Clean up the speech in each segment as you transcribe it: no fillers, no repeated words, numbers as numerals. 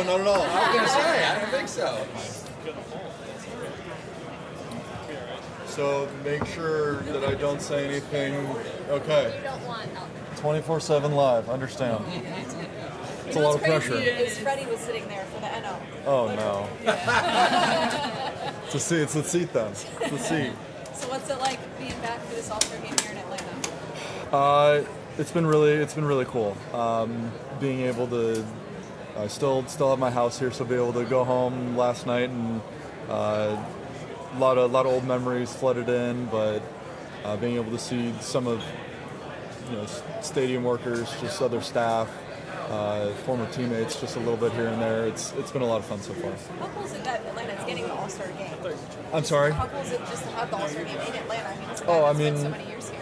No, not at all. I was gonna say, I don't think so. So make sure that I don't say anything. Okay. You don't want 24/7 live. Understand. It's a lot of pressure. Is Freddie was sitting there for the NO. Oh no. It's a seat. It's the seat then. It's the seat. So what's it like being back for this All-Star game here in Atlanta? It's been really cool. Being able to, I still have my house here, so be able to go home last night and a lot of old memories flooded in, but being able to see some of stadium workers, just other staff, former teammates, just a little bit here and there. It's been a lot of fun so far. How cool is it that Atlanta's getting the All-Star game? I'm sorry? How cool is it just to have the All-Star game in Atlanta? I mean, it's been so many years here.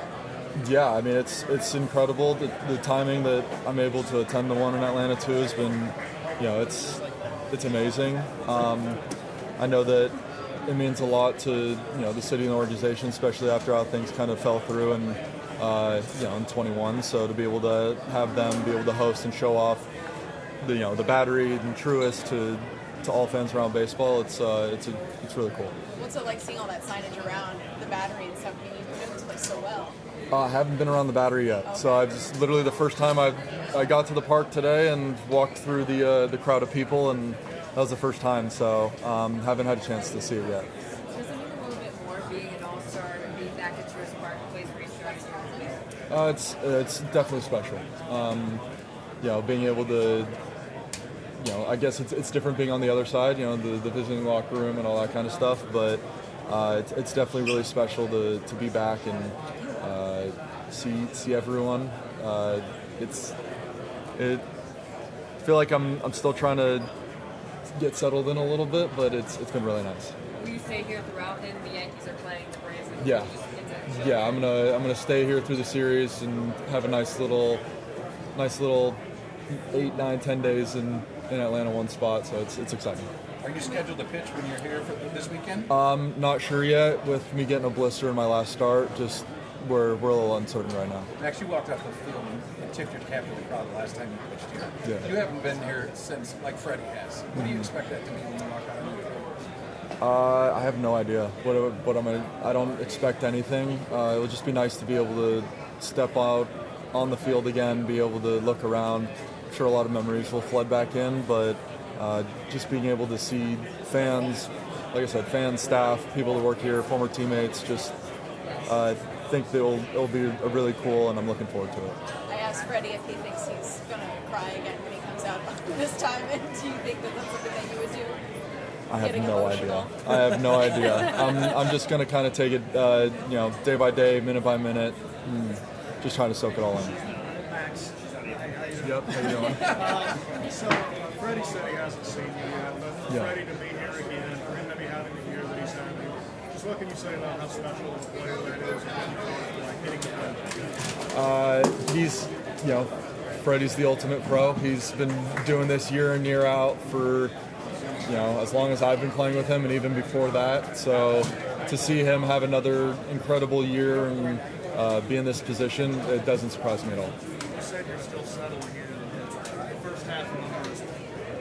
Yeah, I mean, it's incredible. The timing that I'm able to attend the one in Atlanta too has been, it's amazing. I know that it means a lot to the city and the organization, especially after how things kind of fell through and in 21. So to be able to have them be able to host and show off the Battery and Truist to all fans around baseball, it's really cool. What's it like seeing all that signage around the Battery and stuff? I mean, you know this place so well. I haven't been around the Battery yet, Okay. so I've just literally the first time I got to the park today and walked through the crowd of people, and that was the first time. So haven't had a chance to see it yet. Does it mean a little bit more being an All-Star and being back at Truist Park, a place where you started your career? It's definitely special. Being able to, I guess it's different being on the other side, the visiting locker room and all that kind of stuff, but it's definitely really special to be back and see everyone. I feel like I'm still trying to get settled in a little bit, but it's been really nice. Will you stay here throughout then? The Yankees are playing the Braves. And Yeah. you just get to Yeah, I'm gonna stay here through the series and have a nice little 8, 9, 10 days in Atlanta, one spot. So it's exciting. Are you scheduled to pitch when you're here for this weekend? Not sure yet. With me getting a blister in my last start, just we're a little uncertain right now. Actually, you walked off the field and tipped your cap to the crowd the last time you pitched here. Yeah. You haven't been here since, like Freddie has. What do you expect that to mean when you walk out of the field? I have no idea what I'm gonna. I don't expect anything. It'll just be nice to be able to step out on the field again, be able to look around. I'm sure a lot of memories will flood back in, but just being able to see fans, like I said, fans, staff, people that work here, former teammates, just I think that it'll be really cool, and I'm looking forward to it. I asked Freddie if he thinks he's going to cry again when he comes out this time, and do you think that that's something that you would do? I have Getting no emotional. idea. I have no idea. I'm just gonna kind of take it, day by day, minute by minute, and just trying to soak it all in. Max. Yep. How you doing? So Freddie said he hasn't seen you yet, but for Yeah. Freddie to be here again, for him to be having the year that he's having, just what can you say about how special of a player that is and what you feel like hitting the plate? He's, Freddie's the ultimate pro. He's been doing this year in, year out for, as long as I've been playing with him and even before that. So to see him have another incredible year and be in this position, it doesn't surprise me at all. You said you're still settling in. The first half of the year,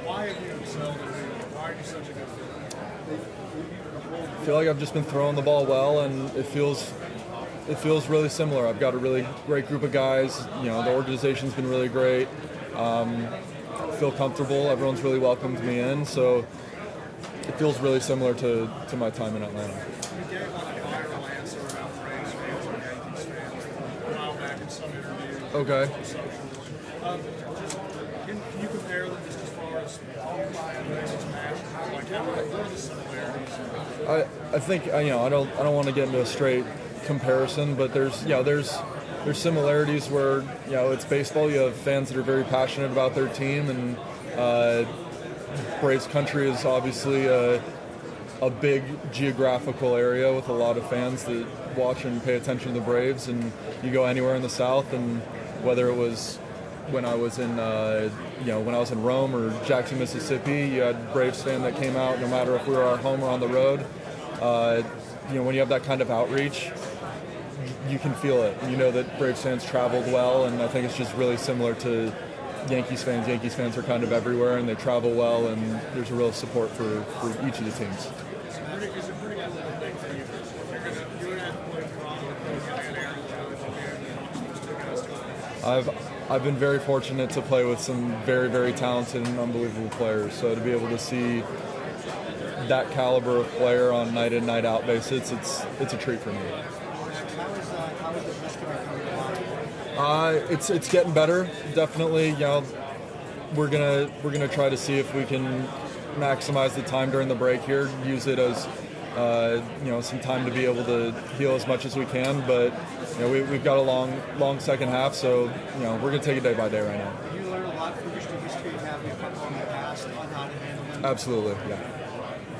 why have you excelled in here? Why are you such a good fit? I feel like I've just been throwing the ball well, and it feels really similar. I've got a really great group of guys. The organization's been really great. I feel comfortable. Everyone's really welcomed me in, so it feels really similar to my time in Atlanta. You gave like a viral answer about Braves fans and Yankees fans a while back in some interview. Okay. Can you compare them just as far as you versus match? Like what are the similarities? I think I don't want to get into a straight comparison, but there's similarities where it's baseball. You have fans that are very passionate about their team, and Braves country is obviously a big geographical area with a lot of fans that watch and pay attention to the Braves. And you go anywhere in the South, and whether it was when I was in Rome or Jackson, Mississippi, you had Braves fan that came out no matter if we were at home or on the road. When you have that kind of outreach, you can feel it. You know that Braves fans traveled well, and I think it's just really similar to Yankees fans. Yankees fans are kind of everywhere, and they travel well, and there's a real support for each of the teams. Is it pretty good little thing for you? You're going to have to play Toronto, and Aaron Judge, and those two guys too. I've been very fortunate to play with some very, very talented and unbelievable players. So to be able to see that caliber of player on night in, night out basis, it's a treat for me. How is the history coming along? It's getting better, definitely. We're gonna try to see if we can maximize the time during the break here, use it as some time to be able to heal as much as we can. But we've got a long second half, so we're gonna take it day by day right now. You learn a lot from just the history of having a couple in the past on how to handle them. Absolutely, yeah.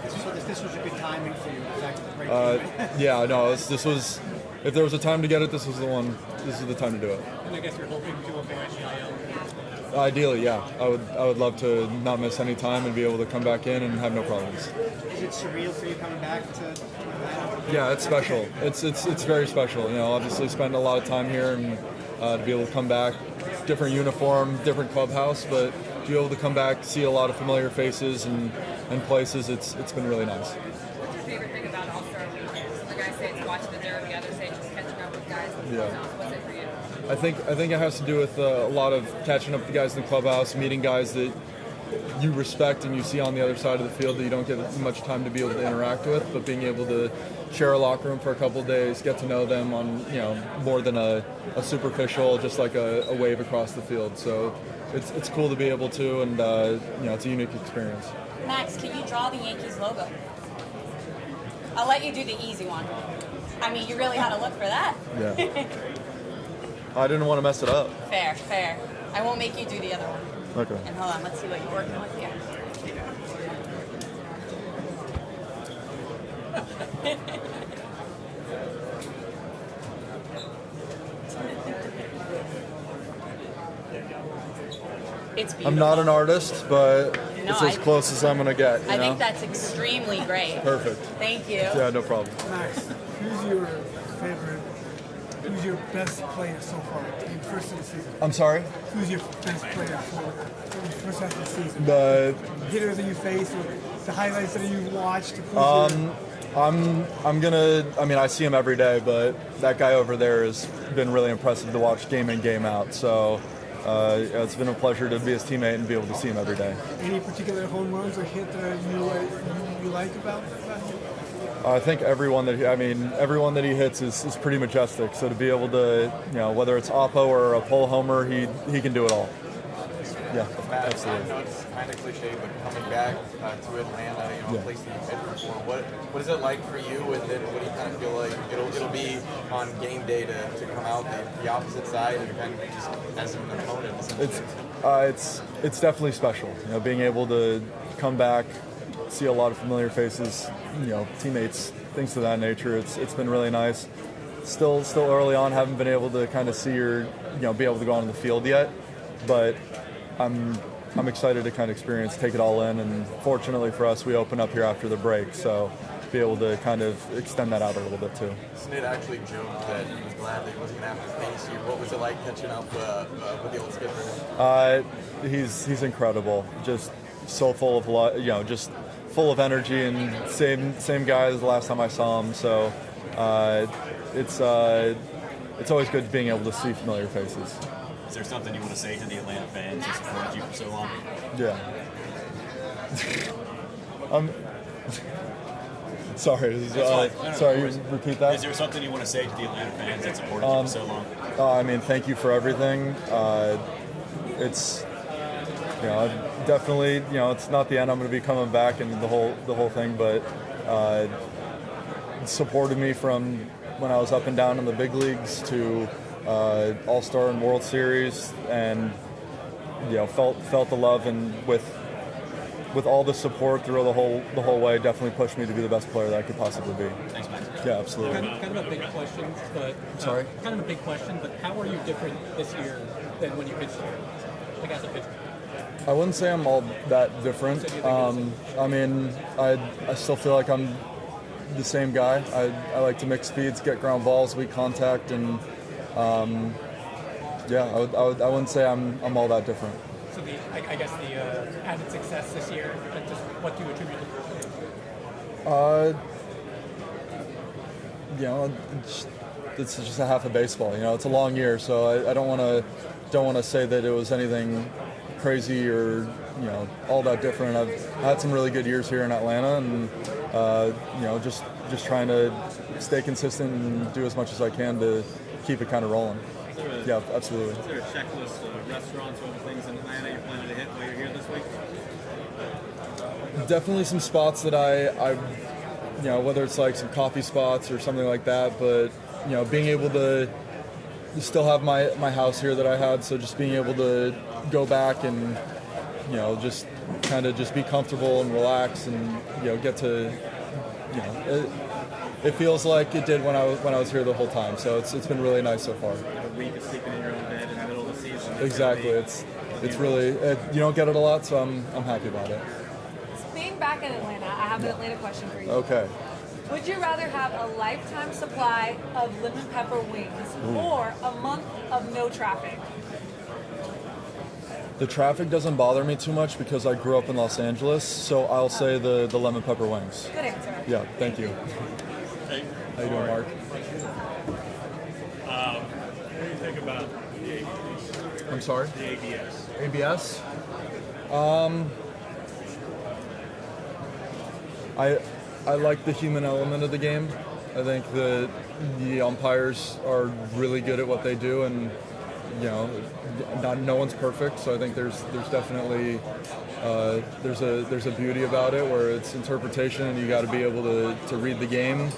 So this was a good timing for you. The fact that the break came in. Yeah, no, this was. If there was a time to get it, this was the one. This is the time to do it. And I guess you're hoping to avoid the IL. Ideally, yeah. I would love to not miss any time and be able to come back in and have no problems. Is it surreal for you coming back to Atlanta? Yeah, it's special. It's very special. Obviously spend a lot of time here and to be able to come back, different uniform, different clubhouse, but to be able to come back, see a lot of familiar faces and places, it's been really nice. What's your favorite thing about All-Star Weekend? Some guys say it's watching the derby, others say just catching up with guys. Yeah. What's it for you? I think it has to do with a lot of catching up with the guys in the clubhouse, meeting guys that you respect and you see on the other side of the field that you don't get much time to be able to interact with, but being able to share a locker room for a couple of days, get to know them on more than a superficial, just like a wave across the field. So it's cool to be able to, and it's a unique experience. Max, can you draw the Yankees logo? I'll let you do the easy one. I mean, you really had to look for that. Yeah. I didn't want to mess it up. Fair. I won't make you do the other one. Okay. And hold on, let's see what you're working with here. It's beautiful. I'm not an artist, but No, it's as close as I'm gonna get. I think that's extremely great. Perfect. Thank you. Yeah, no problem. Max, who's your favorite? Who's your best player so far in the first of the season? I'm sorry. Who's your best player for the first half of the season? The Hitters that you face, or the highlights that you've watched. I see him every day, but that guy over there has been really impressive to watch game in, game out. So it's been a pleasure to be his teammate and be able to see him every day. Any particular home runs or hit that you like about him? I think everyone that he hits is pretty majestic. So to be able to, whether it's oppo or a pull homer, he can do it all. Yeah, Matt, absolutely. I know it's kind of cliche, but coming back to Atlanta, a place that you've been before, what is it like for you? And then what do you kind of feel like it'll be on game day to come out the opposite side and kind of just as an opponent? It's definitely special. Being able to come back, see a lot of familiar faces, teammates, things of that nature. It's been really nice. Still early on, haven't been able to kind of see or be able to go on the field yet, but I'm excited to kind of take it all in, and fortunately for us, we open up here after the break, so be able to kind of extend that out a little bit too. Snit actually joked that he was glad that he wasn't going to have to face you. What was it like catching up with the old skipper? He's incredible. Just so full of just full of energy, and same guy as the last time I saw him. So it's always good being able to see familiar faces. Is there something you want to say to the Atlanta fans who supported you for so long? Yeah. Sorry. Sorry. You repeat that. Is there something you want to say to the Atlanta fans that supported you for so long? Thank you for everything. It's definitely it's not the end. I'm going to be coming back and the whole thing, but supported me from when I was up and down in the big leagues to All-Star and World Series, and felt the love, and with all the support through the whole way, definitely pushed me to be the best player that I could possibly be. Thanks, man. Yeah, absolutely. Kind of a big question, but Sorry? Kind of a big question, but how are you different this year than when you pitched here, like as a pitcher? I wouldn't say I'm all that different. I still feel like I'm the same guy. I like to mix speeds, get ground balls, weak contact, and I wouldn't say I'm all that different. So I guess the added success this year, and just what do you attribute it It's just a half of baseball. It's a long year, so I don't want to say that it was anything crazy or all that different. I've had some really good years here in Atlanta, and just trying to stay consistent and do as much as I can to keep it kind of rolling. Yeah, absolutely. Is there a checklist of restaurants or other things in Atlanta you're planning to hit while you're here this week? Definitely some spots that I whether it's like some coffee spots or something like that, but being able to still have my house here that I had, so just being able to go back and just kind of just be comfortable and relax and get to it feels like it did when I was here the whole time, so it's been really nice so far. A week of sleeping in your own bed in the middle of the season. Exactly, it's really you don't get it a lot, so I'm happy about it. Being back in Atlanta, I have an Atlanta question for you. Okay. Would you rather have a lifetime supply of lemon pepper wings or a month of no traffic? The traffic doesn't bother me too much because I grew up in Los Angeles, so I'll say the lemon pepper wings. Good answer. Yeah, thank you. Hey. How you doing, Mark? What do you think about the ABS? I'm sorry? The ABS. ABS? I like the human element of the game. I think the umpires are really good at what they do, and no one's perfect. So I think there's definitely there's a beauty about it where it's interpretation, and you got to be able to read the game.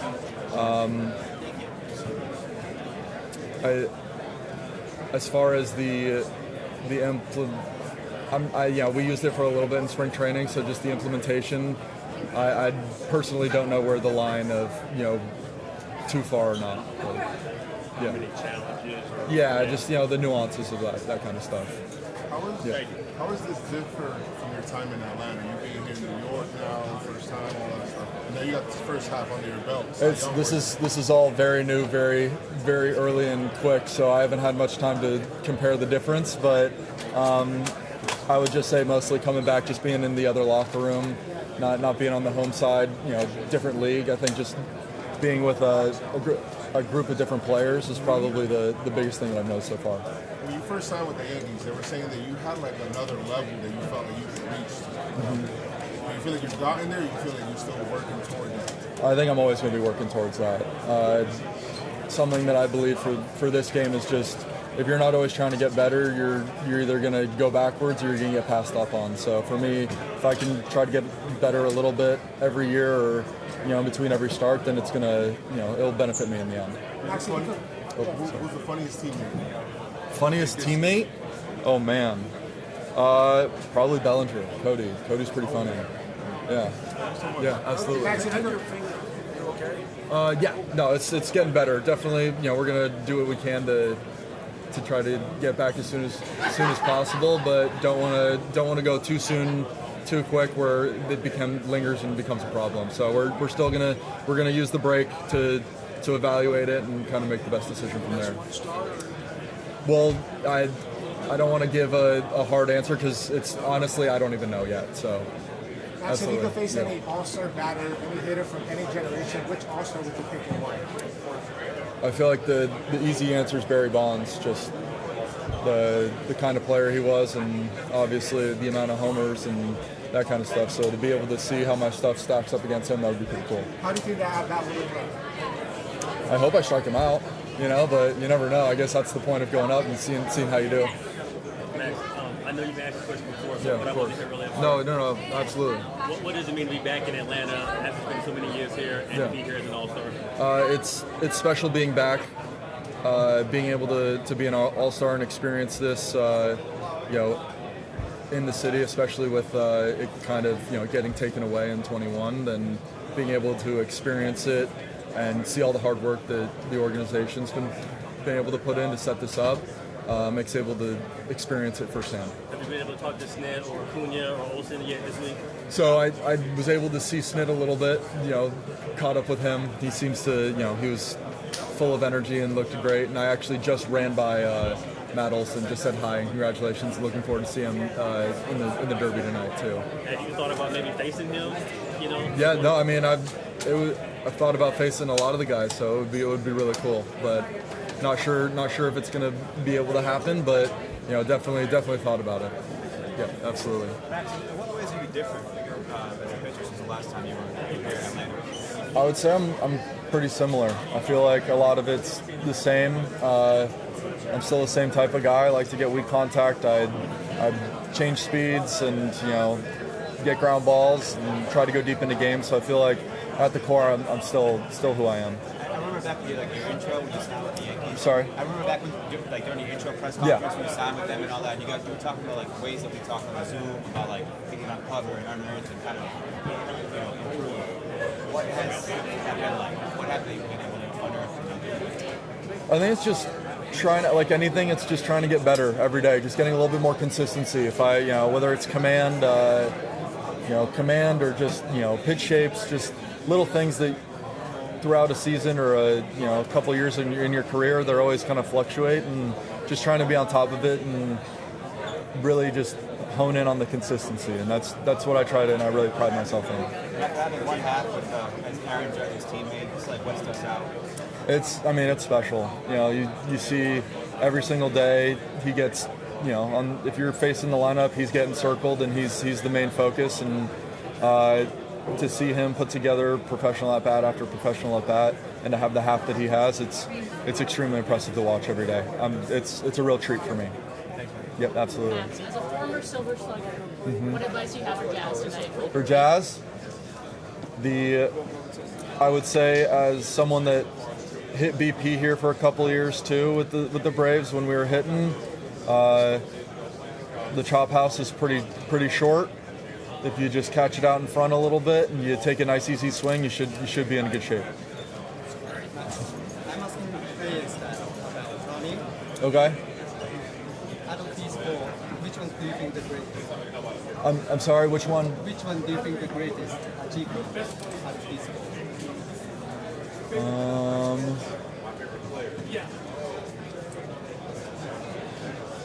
As far as we used it for a little bit in spring training, so just the implementation. I personally don't know where the line of too far or not. But, yeah. Many challenges. Yeah, just the nuances of that kind of stuff. How is this different from your time in Atlanta? You being here in New York now, first time, all that stuff. Now you got this first half under your belt. So this is all very new, very very early and quick. So I haven't had much time to compare the difference, but I would just say mostly coming back, just being in the other locker room. Not being on the home side, different league. I think just being with a group of different players is probably the biggest thing that I've noticed so far. When you first signed with the Yankees, they were saying that you had like another level that you felt like you could reach. Do you feel like you've gotten there, or you feel like you're still working toward that? I think I'm always going to be working towards that. Something that I believe for this game is just, if you're not always trying to get better, you're either going to go backwards or you're going to get passed up on. So for me, if I can try to get better a little bit every year or in between every start, then it's going to it'll benefit me in the end. Who's the funniest teammate? Funniest teammate? Oh man, probably Bellinger. Cody's pretty funny. Yeah, absolutely. Yeah, no, it's getting better. Definitely, we're gonna do what we can to try to get back as soon as possible, but don't want to go too soon, too quick, where it lingers and becomes a problem. So we're still gonna use the break to evaluate it and kind of make the best decision from there. Well, I don't want to give a hard answer because it's honestly I don't even know yet. So. Max, if you could face any all-star batter, any hitter from any generation, which all-star would you pick and why? I feel like the easy answer is Barry Bonds, just the kind of player he was, and obviously the amount of homers and that kind of stuff. So to be able to see how my stuff stacks up against him, that would be pretty cool. How do you think that would look like? I hope I strike him out, but you never know. I guess that's the point of going up and seeing how you do. Max, I know you've asked this question before, Yeah, but I want to hear really. No, absolutely. What does it mean to be back in Atlanta after spending so many years here and to be here as an all-star? It's special being back, being able to be an all-star and experience this, in the city, especially with it kind of getting taken away in 21. Then being able to experience it and see all the hard work that the organization's been able to put in to set this up. Makes able to experience it firsthand. Have you been able to talk to Snit or Acuna or Olsen yet this week? So I was able to see Snit a little bit, caught up with him. He seems to, he was full of energy and looked great. And I actually just ran by Matt Olson just said hi and congratulations. Looking forward to seeing him in the Derby tonight too. Have you thought about maybe facing him? You know? Yeah, no, I mean I've thought about facing a lot of the guys, so it would be really cool, but not sure if it's going to be able to happen, but definitely thought about it. Yeah, absolutely. Max, in what ways are you different as a pitcher since the last time you were here in Atlanta? I would say I'm pretty similar. I feel like a lot of it's the same. I'm still the same type of guy. I like to get weak contact. I change speeds and get ground balls and try to go deep into games. So I feel like at the core I'm still who I am. I remember back when your intro when you signed with the Yankees. Sorry. I remember back when during your intro press conference when you signed with them and all that. You were talking about ways that we talked on Zoom about getting on cover and unearned and kind of improve. What has that been like? What have they been able to unearth? I think it's just trying to, like anything, it's just trying to get better every day. Just getting a little bit more consistency. If whether it's command or just pitch shapes, just little things that throughout a season or a couple years in your career, they're always kind of fluctuate, and just trying to be on top of it and really just hone in on the consistency, and that's what I try to, and I really pride myself in. After having one half with Aaron Judge's teammate, it's like what sticks out? It's special. You see every single day he gets, if you're facing the lineup, he's getting circled and he's the main focus, and to see him put together professional at bat after professional at bat, and to have the half that he has, it's extremely impressive to watch every day. It's a real treat for me. Yep, absolutely. Max, as a former Silver Slugger, what advice do you have for Jazz tonight? For Jazz, I would say as someone that hit BP here for a couple of years too with the Braves when we were hitting, the chop house is pretty short. If you just catch it out in front a little bit and you take a nice easy swing, you should be in good shape. I'm asking players about running. Okay. Out of these four, which one do you think the greatest? I'm sorry, which one? Which one do you think the greatest achievement out of these four?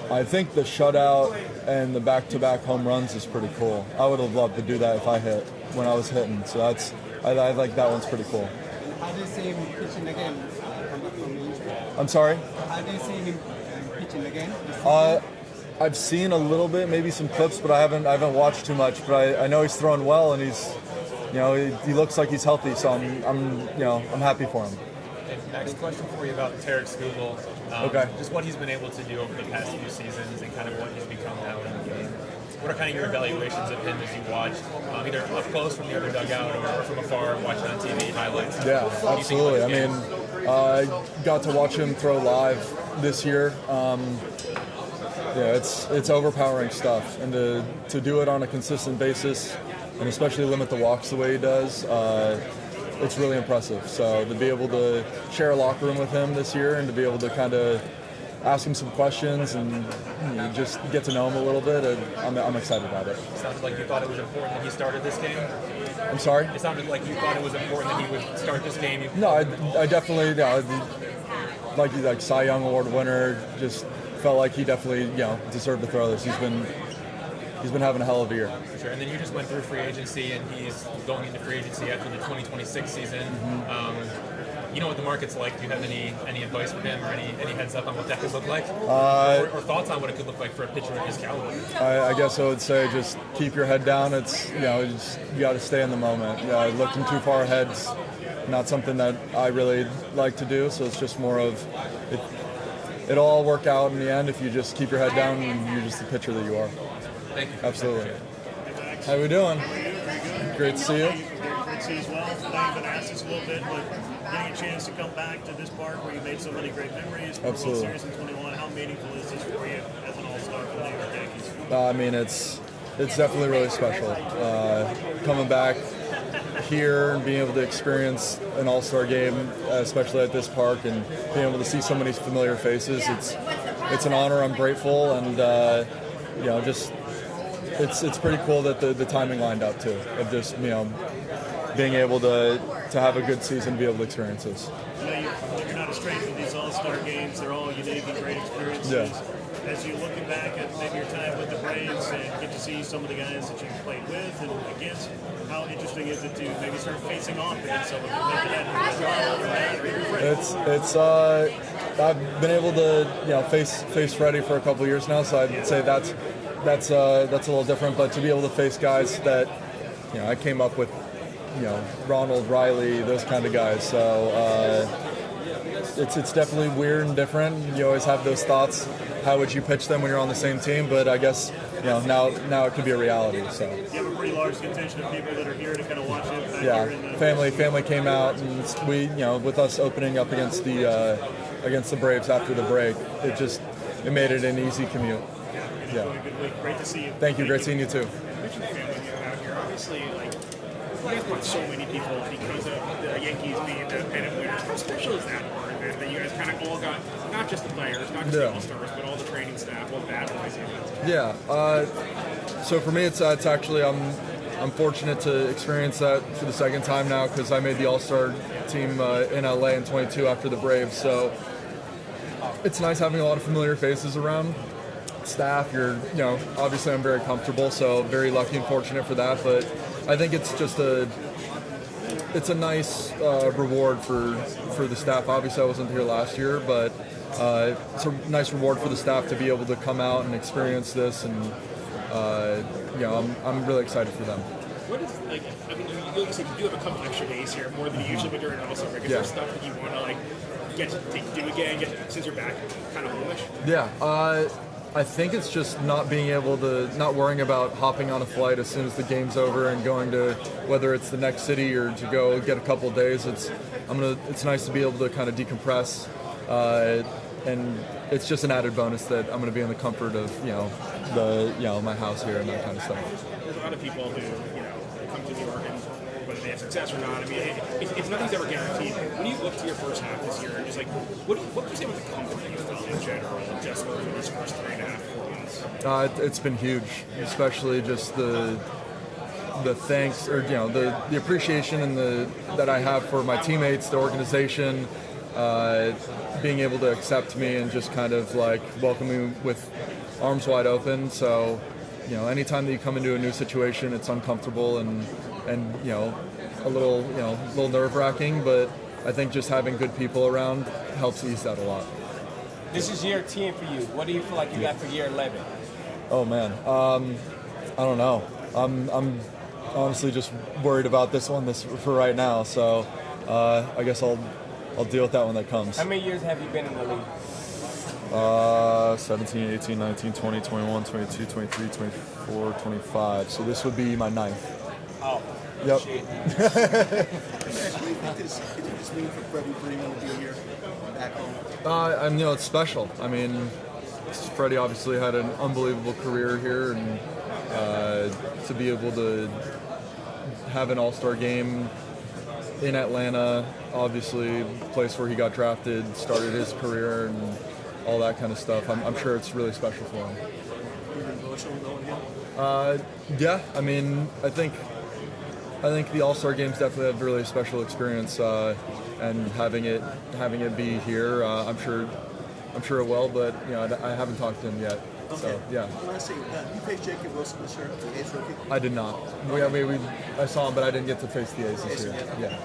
I think the shutout and the back-to-back home runs is pretty cool. I would have loved to do that if I hit when I was hitting. So I like that one's pretty cool. How do you see him pitching again? Come back from injury? I'm sorry? How do you see him pitching again? I've seen a little bit, maybe some clips, but I haven't watched too much. But I know he's throwing well, and he's, he looks like he's healthy. So I'm happy for him. Next question for you about Tarek Skubal. Okay. Just what he's been able to do over the past few seasons and kind of what he's become now in the game. What are kind of your evaluations of him as you watch, either up close from the other dugout or from afar, watching on TV highlights? Yeah, absolutely. I mean, I got to watch him throw live this year. It's overpowering stuff, and to do it on a consistent basis, and especially limit the walks the way he does, it's really impressive. So to be able to share a locker room with him this year and to be able to kind of ask him some questions and just get to know him a little bit, I'm excited about it. It sounded like you thought it was important that he started this game. I'm sorry? It sounded like you thought it was important that he would start this game. No, I definitely, like Cy Young Award winner, just felt like he definitely deserved to throw this. He's been having a hell of a year. Sure, and then you just went through free agency, and he's going into free agency after the 2026 season. You know what the market's like. Do you have any advice for him or any heads up on what that could look like? Or thoughts on what it could look like for a pitcher of his caliber? I guess I would say just keep your head down. It's you got to stay in the moment. Looking too far ahead's not something that I really like to do. So it's just more of it'll all work out in the end if you just keep your head down and you're just the pitcher that you are. Thank you. Absolutely. How we doing? Great to see you. Great to see you as well. I know you've been asked this a little bit, but getting a chance to come back to this park where you made so many great memories, World Series in 21, how meaningful is this for you as an all-star for the New York Yankees? I mean, it's definitely really special. Coming back here and being able to experience an all-star game, especially at this park, and being able to see so many familiar faces, it's an honor. I'm grateful, and it's pretty cool that the timing lined up too, of just being able to have a good season, be able to experience this. You're not a stranger to these all-star games. They're all unique and great experiences. Yeah. as you're looking back at maybe your time with the Braves and get to see some of the guys that you played with and against, how interesting is it to maybe start facing off against someone who maybe I've been able to face Freddie for a couple years now, so I'd say that's a little different. But to be able to face guys that I came up with, Ronald, Riley, those kind of guys. So it's definitely weird and different. You always have those thoughts. How would you pitch them when you're on the same team? But I guess now it could be a reality. So you have a pretty large contingent of people that are here to kind of watch it. Yeah, family came out, and we with us opening up against the Braves after the break, it made it an easy commute. Yeah. Good week. Great to see you. Thank you. Great seeing you too. You mentioned family out here. Obviously, you guys brought so many people because of the Yankees being the pennant winners. How special is that part of it? That you guys kind of all got, not just the players, not just the All-Stars, but all the training staff, all the bad boys. Yeah. So for me, it's actually I'm fortunate to experience that for the second time now because I made the All-Star team in LA in 22 after the Braves. So it's nice having a lot of familiar faces around. Staff, obviously I'm very comfortable, so very lucky and fortunate for that. But I think it's just a nice reward for the staff. Obviously I wasn't here last year, but it's a nice reward for the staff to be able to come out and experience this, and I'm really excited for them. What is you do have a couple extra days here, more than you usually would during an All-Star break. Is there stuff that you want to get to do again, since you're back, kind of homish? Yeah. I think it's just not worrying about hopping on a flight as soon as the game's over and going to whether it's the next city or to go get a couple of days. It's nice to be able to kind of decompress, and it's just an added bonus that I'm going to be in the comfort of my house here and that kind of stuff. There's a lot of people who come to New York and whether they have success or not. I mean, it's nothing's ever guaranteed. When you look to your first half this year, just what do you say was the comfort that you felt in general, just over these first 3.5, 4 months? It's been huge, especially just the thanks or the appreciation and that I have for my teammates, the organization, being able to accept me and just kind of welcome me with arms wide open. So anytime that you come into a new situation, it's uncomfortable and a little nerve-wracking, but I think just having good people around helps ease that a lot. This is year 10 for you. What do you feel like you got for year 11? Oh man, I don't know. I'm honestly just worried about this for right now. So I guess I'll deal with that when that comes. How many years have you been in the league? 17, 18, 19, 20, 21, 22, 23, 24, 25. So this would be my 9th. Oh. Yep. What do you think this mean for Freddie Freeman to be here back home? It's special. I mean, Freddie obviously had an unbelievable career here, and to be able to have an All-Star game in Atlanta, obviously, place where he got drafted, started his career, and all that kind of stuff. I'm sure it's really special for him. Yeah, I mean, I think the All-Star games definitely have a really special experience, and having it be here, I'm sure it will. But I haven't talked to him yet. Okay. So yeah. Last thing, you faced Jacob Wilson this year, the A's rookie? I did not. I saw him, but I didn't get to face the A's this year. Yeah.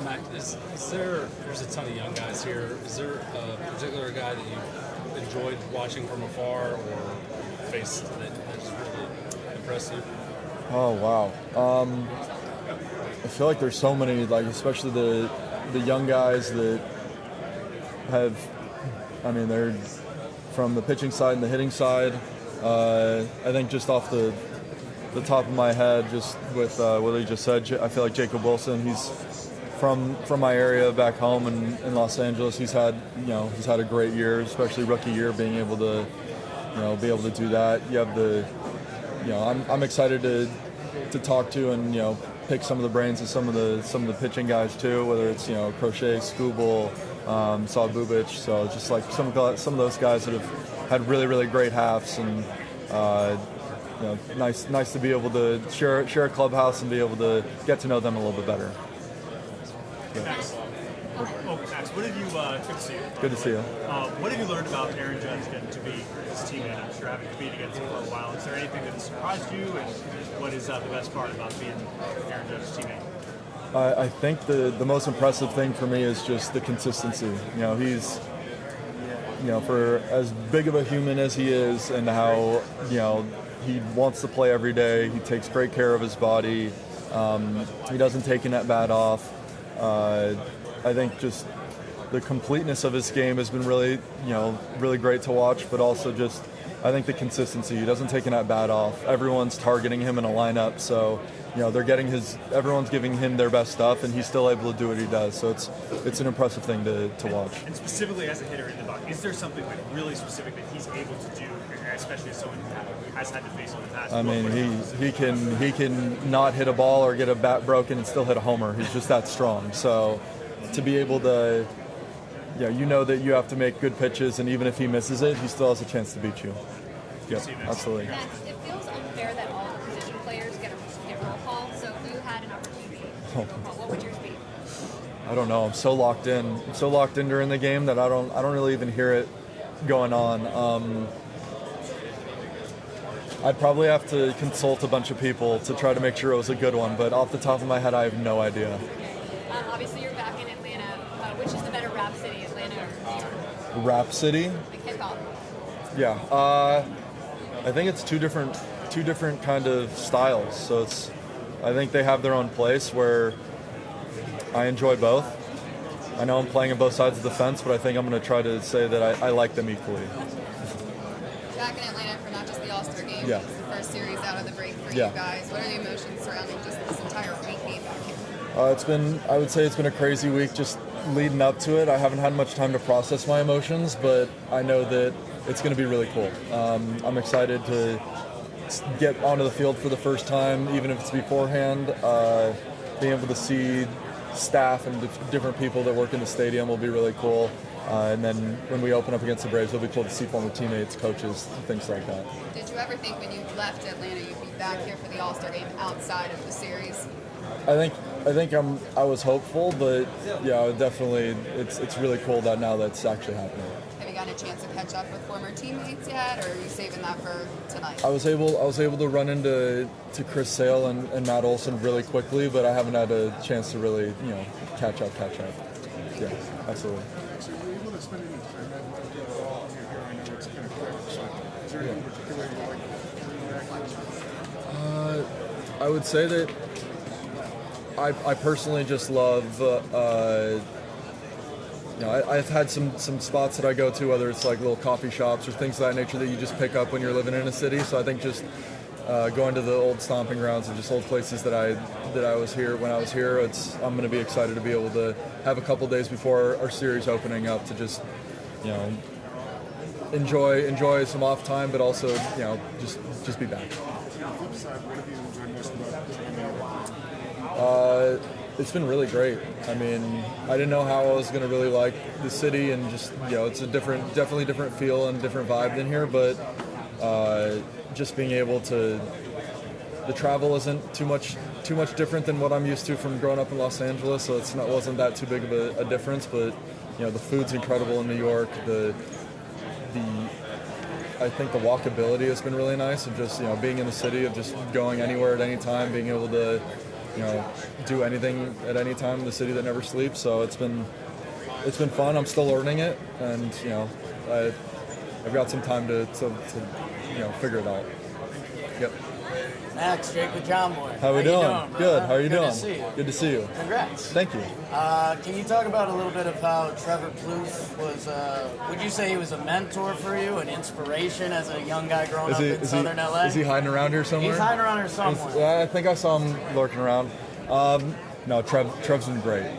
Matt, there's a ton of young guys here. Is there a particular guy that you enjoyed watching from afar or faced that just really impressed you? Oh wow. I feel like there's so many, especially the young guys that have. I mean, they're from the pitching side and the hitting side. I think just off the top of my head, just with what he just said, I feel like Jacob Wilson. He's from my area back home in Los Angeles. He's had a great year, especially rookie year, being able to do that. You have I'm excited to talk to and pick some of the brains of some of the pitching guys too, whether it's Crochet, Skubal, Saul Bubic. So just some of those guys that have had really, really great halves, and nice to be able to share a clubhouse and be able to get to know them a little bit better. Max. Max, what have you? Good to see you. Good to see you. What have you learned about Aaron Judge getting to be and I'm sure having competed against him for a while, is there anything that surprised you, and what is the best part about being Aaron Judge's teammate? I think the most impressive thing for me is just the consistency. He's, for as big of a human as he is, and how, he wants to play every day. He takes great care of his body. He doesn't take an at-bat off. I think just the completeness of his game has been really, really great to watch, but also just, I think the consistency. He doesn't take an at-bat off. Everyone's targeting him in a lineup, so, everyone's giving him their best stuff, and he's still able to do what he does. So it's an impressive thing to watch. And specifically as a hitter in the box, is there something like really specific that he's able to do, especially as someone who has had to face in the past? I mean, he can not hit a ball or get a bat broken and still hit a homer. He's just that strong. So to be able to, that you have to make good pitches, and even if he misses it, he still has a chance to beat you. Yep, absolutely. Max, it feels unfair that all the position players get roll call. So if you had an opportunity to roll call, what would yours be? I don't know. I'm so locked in. I'm so locked in during the game that I don't really even hear it going on. I'd probably have to consult a bunch of people to try to make sure it was a good one, but off the top of my head, I have no idea. Obviously, you're back in Atlanta. Which is the better rap city, Atlanta or New York? Rap city? Like hip hop. Yeah. I think it's two different kind of styles. So I think they have their own place where I enjoy both. I know I'm playing on both sides of the fence, but I think I'm going to try to say that I like them equally. Back in Atlanta for not just the All-Star game, Yeah. but it's the first series out of the break for Yeah. you guys. What are the emotions surrounding just this entire week being back here? I would say it's been a crazy week just leading up to it. I haven't had much time to process my emotions, but I know that it's going to be really cool. I'm excited to get onto the field for the first time, even if it's beforehand. Being able to see staff and different people that work in the stadium will be really cool. And then when we open up against the Braves, it'll be cool to see former teammates, coaches, things like that. Did you ever think when you left Atlanta you'd be back here for the All-Star game outside of the series? I think I was hopeful, but yeah, definitely it's really cool that now that's actually happening. Have you gotten a chance to catch up with former teammates yet, or are you saving that for tonight? I was able to run into Chris Sale and Matt Olson really quickly, but I haven't had a chance to really catch up. Yeah, absolutely. So were you able to spend any time at here? I know it's kind of quick, so is there anything particular you like? I would say that I personally just love. I've had some spots that I go to, whether it's like little coffee shops or things of that nature that you just pick up when you're living in a city. So I think just going to the old stomping grounds and just old places that I was here when I was here. I'm going to be excited to be able to have a couple days before our series opening up to just enjoy some off time, but also just be back. On the flip side, what have you enjoyed most about It's been really great. I mean, I didn't know how I was going to really like the city, and just it's a definitely different feel and different vibe than here. But just being able to, the travel isn't too much different than what I'm used to from growing up in Los Angeles. So wasn't that too big of a difference. But the food's incredible in New York. I think the walkability has been really nice of just being in the city, of just going anywhere at any time, being able to do anything at any time in the city that never sleeps. So it's been fun. I'm still learning it, and I've got some time to figure it out. Yep. Max, Jake with John Boy. How we doing? Good. How are you doing? Good to see you. Good to see you. Congrats. Thank you. Can you talk about a little bit of how Trevor Plouffe was, would you say he was a mentor for you, an inspiration as a young guy growing up in Southern LA? Is he hiding around here somewhere? He's hiding around here somewhere. I think I saw him lurking around. No, Trev's been great.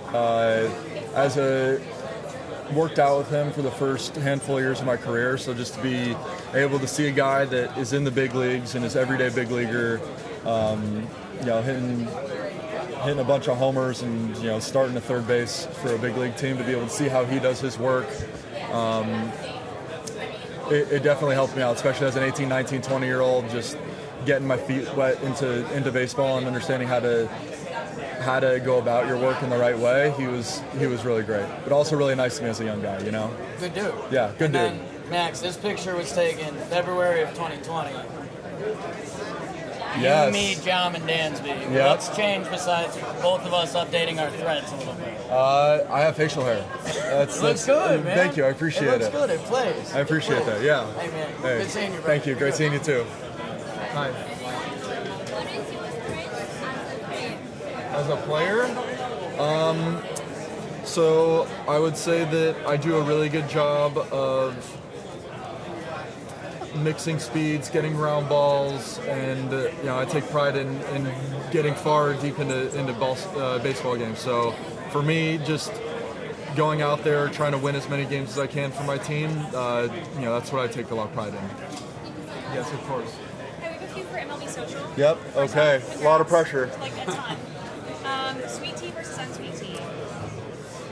Worked out with him for the first handful of years of my career, so just to be able to see a guy that is in the big leagues and is everyday big leaguer, hitting a bunch of homers and starting at third base for a big league team, to be able to see how he does his work, it definitely helped me out, especially as an 18, 19, 20-year-old, just getting my feet wet into baseball and understanding how to go about your work in the right way. He was really great, but also really nice to me as a young guy. Good dude. Yeah, good dude. Max, this picture was taken February of 2020. Yes. You, me, John, and Dansby. Yep. What's changed besides both of us updating our threads a little bit? I have facial hair. Looks good, man. Thank you. I appreciate it. It looks good. It plays. I appreciate that. Yeah. Hey, man. Hey. Good seeing you, bro. Thank you. Great seeing you too. Hi. As a player, so I would say that I do a really good job of mixing speeds, getting ground balls, and I take pride in getting far deep into baseball games. So for me, just going out there trying to win as many games as I can for my team, that's what I take a lot of pride in. Yes, of course. Hey, we booked you for MLB Social. Yep. Okay. A lot of pressure. Like a ton. Sweet tea versus unsweet tea.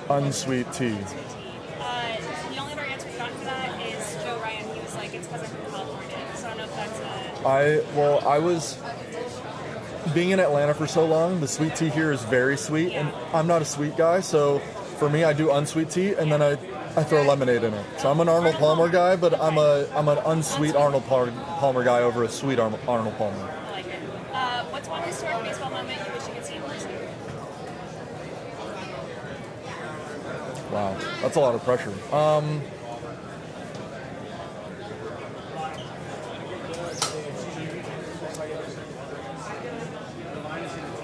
Unsweet tea. The only other answer we got for that is Joe Ryan. He was like, it's because I'm from California. So I don't know if that's I was being in Atlanta for so long. The sweet tea here is very sweet, and I'm not a sweet guy, so for me, I do unsweet tea, and then I throw lemonade in it. So I'm an Arnold Palmer guy, but I'm an unsweet Arnold Palmer guy over a sweet Arnold Palmer. I like it. What's one historic baseball moment you wish you could see in person? Wow, that's a lot of pressure.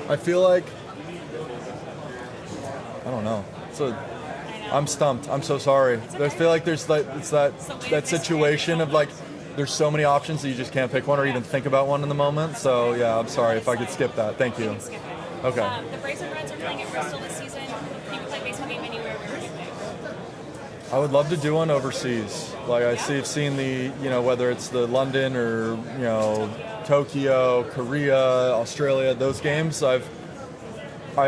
I feel like I don't know. I'm stumped. I'm so sorry. I feel like there's that situation of like there's so many options that you just can't pick one or even think about one in the moment. So yeah, I'm sorry if I could skip that. Thank you. Okay. The Braves and Reds are playing at Bristol this season. You can play a baseball game anywhere. Where would you pick? I would love to do one overseas. Like I've seen the whether it's the London or Tokyo, Korea, Australia, those games. I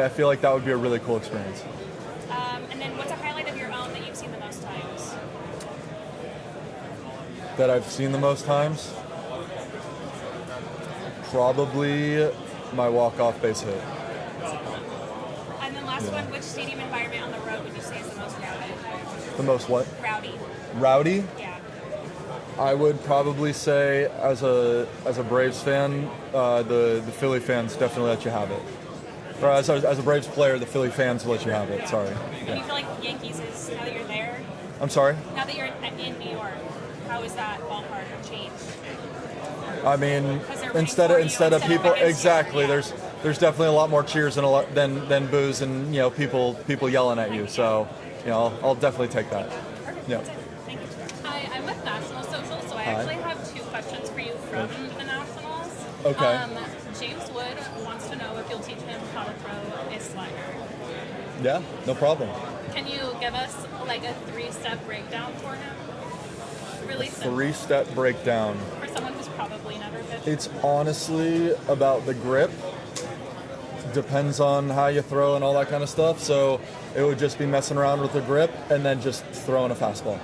feel like that would be a really cool experience. And then what's a highlight of your own that you've seen the most times? That I've seen the most times? Probably my walk-off base hit. And then last one, which stadium environment on the road would you say is the most rowdy? The most what? Rowdy. Rowdy? Yeah. I would probably say, as a Braves fan, the Philly fans definitely let you have it. Or as a Braves player, the Philly fans let you have it. Sorry. And you feel like Yankees is, now that you're there, I'm sorry? now that you're in New York, how is that ballpark changed? I mean, instead of people, exactly. There's definitely a lot more cheers than boos and people yelling at you. So I'll definitely take that. Yeah. Thank you. Hi, I'm with National Social, so I actually have two questions for you from the Nationals. Okay. James Wood wants to know if you'll teach him how to throw a slider. Yeah, no problem. Can you give us like a 3-step breakdown for him? Really simple. 3-step breakdown. For someone who's probably never pitched. It's honestly about the grip. Depends on how you throw and all that kind of stuff. So it would just be messing around with the grip and then just throwing a fastball.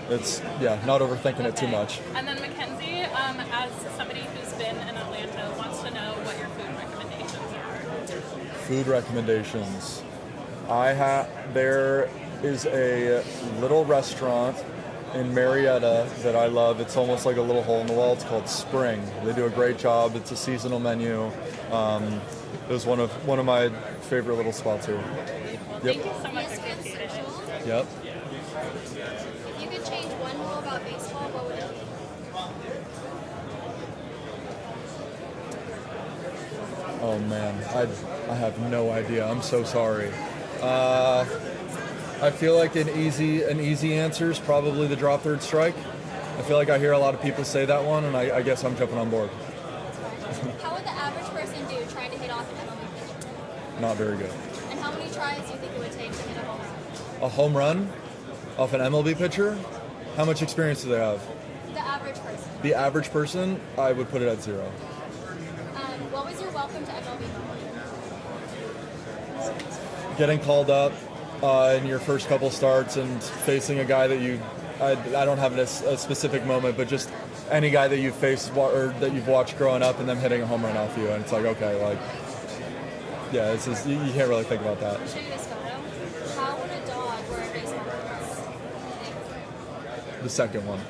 It's, not overthinking it too much. And then Mackenzie, as somebody who's been in Atlanta, wants to know what your food recommendations are. Food recommendations. There is a little restaurant in Marietta that I love. It's almost like a little hole in the wall. It's called Spring. They do a great job. It's a seasonal menu. It was one of my favorite little spots here. Yep. Thank you so much. Appreciate it. Yep. If you could change one rule about baseball, what would it be? Oh man, I have no idea. I'm so sorry. I feel like an easy answer is probably the drop third strike. I feel like I hear a lot of people say that one, and I guess I'm jumping on board. How would the average person do trying to hit off an MLB pitcher? Not very good. And how many tries do you think it would take to hit a home run? A home run off an MLB pitcher? How much experience do they have? The average person. The average person, I would put it at 0. What was your welcome to MLB moment? Getting called up in your first couple starts and facing a guy that I don't have a specific moment, but just any guy that you've faced or that you've watched growing up and them hitting a home run off you, and it's like, okay, like, yeah, it's just, you can't really think about that. I'll show you this photo. How would a dog wear a baseball pants? The second one.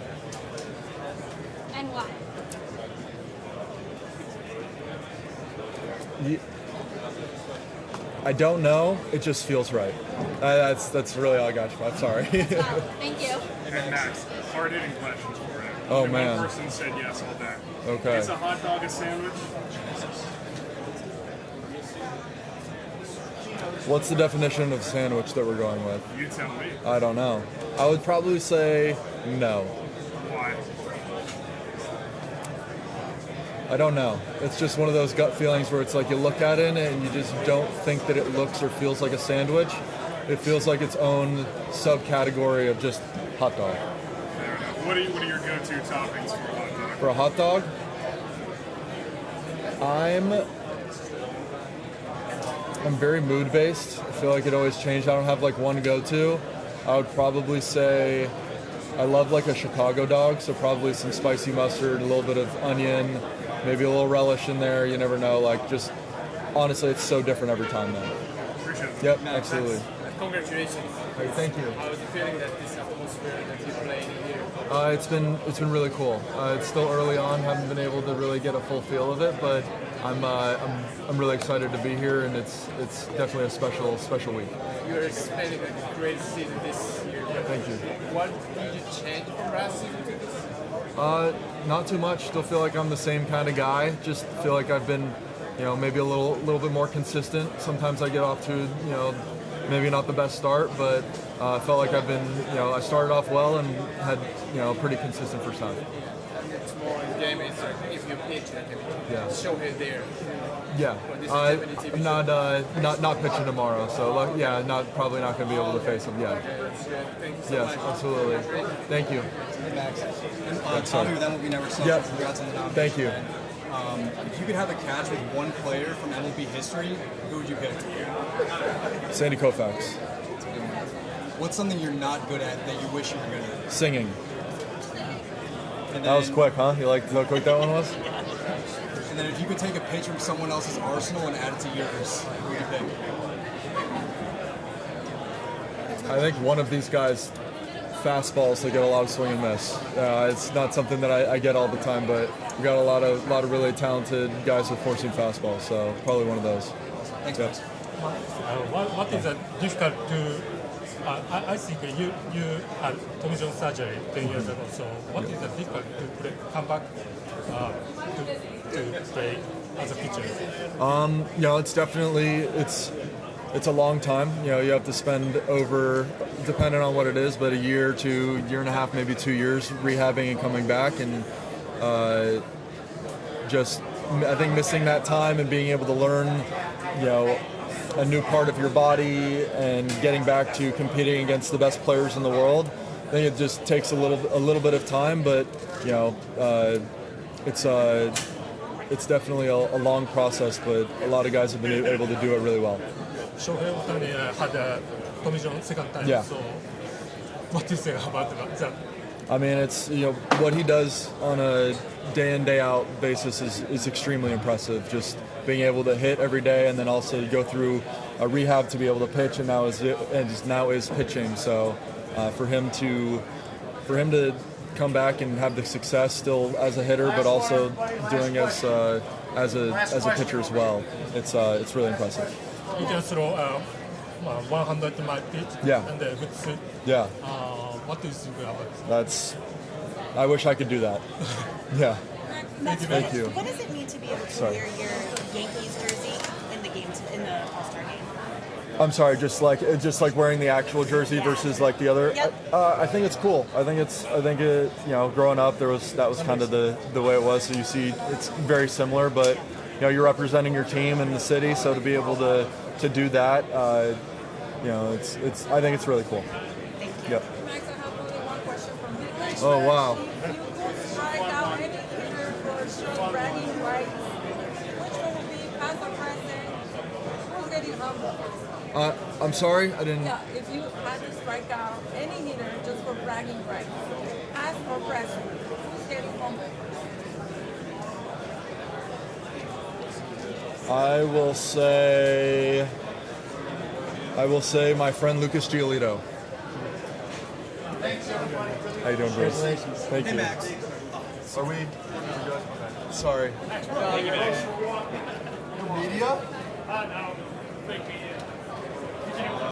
I don't know. It just feels right. That's really all I got. I'm sorry. Thank you. And then Max, hard-hitting questions for you. Oh, Only man. One person said yes all day. Okay. Is a hot dog a sandwich? What's the definition of sandwich that we're going with? You tell me. I don't know. I would probably say no. Why? I don't know. It's just one of those gut feelings where it's like you look at it and you just don't think that it looks or feels like a sandwich. It feels like its own subcategory of just hot dog. Fair enough. What are your go-to toppings for a hot dog? For a hot dog, I'm very mood based. I feel like it always changes. I don't have like one go-to. I would probably say I love like a Chicago dog, so probably some spicy mustard, a little bit of onion, maybe a little relish in there. You never know. Like just honestly, it's so different every time though. Appreciate it. Yep, absolutely. Congratulations. Hey, thank you. How is it feeling that this atmosphere that you're playing here? It's been really cool. It's still early on. Haven't been able to really get a full feel of it, but I'm really excited to be here, and it's definitely a special week. You're expecting a great season this year. Thank you. What did you change from last season to this? Not too much. Still feel like I'm the same kind of guy. Just feel like I've been, maybe a little bit more consistent. Sometimes I get off to, maybe not the best start, but I felt like I've been, I started off well and had, a pretty consistent first half. And it's more in game. It's like if you pitch, like show it there. Yeah, I'm not pitching tomorrow, so probably not going to be able to face him yet. Thank you so Yes, much. absolutely. Thank you. Max. And sorry. Tommy, with MLB Never Sells, Yep. congrats on the nomination. Thank you. If you could have a catch with one player from MLB history, who would you pick? Sandy Koufax. What's something you're not good at that you wish you were good at? Singing. And That was then- quick, huh? You like how quick that one was? And then if you could take a pitch from someone else's arsenal and add it to yours, who would you pick? I think one of these guys' fastballs that get a lot of swing and miss. It's not something that I get all the time, but we got a lot of really talented guys with four-seam fastballs, so probably one of those. Thanks, Yep. guys. What is difficult to? I think you had Tommy John surgery 10 years ago. So what is difficult to come back to play as a pitcher? It's definitely it's a long time. You have to spend over, depending on what it is, but a year to year and a half, maybe 2 years rehabbing and coming back, and I think missing that time and being able to learn, a new part of your body and getting back to competing against the best players in the world. I think it just takes a little bit of time, but it's definitely a long process. But a lot of guys have been able to do it really well. Shohei Ohtani had Tommy John second time. Yeah. So what do you say about that? I mean, it's what he does on a day in day out basis is extremely impressive. Just being able to hit every day, and then also go through a rehab to be able to pitch, and now is pitching. So for him to come back and have the success still as a hitter, but also doing as a pitcher as well, it's really impressive. You can throw 100 mile pitch. Yeah. And a good swing. Yeah. What do you think about it? I wish I could do that. Yeah. Max, Thank you. What does it mean to be able to Sorry. wear your Yankees jersey in the All-Star game? I'm sorry, just like wearing the actual jersey versus like the other. Yep. I think it's cool. I think it. Growing up, that was kind of the way it was. So you see, it's very similar, but you're representing your team in the city. So to be able to do that, it's. I think it's really cool. Thank you. Yep. Max, I have only one question from me. Oh wow. If you could strike out any hitter for showing bragging rights, which one would be past or present? Who's getting humble? I'm sorry, I didn't. Yeah, if you had to strike out any hitter just for bragging rights, past or present, who's getting humble? I will say my friend Lucas Giolito. How you doing, Bruce? Congratulations. Thank Hey, you. Max. Are we? Sorry. Thank you, Max. Media? fake media.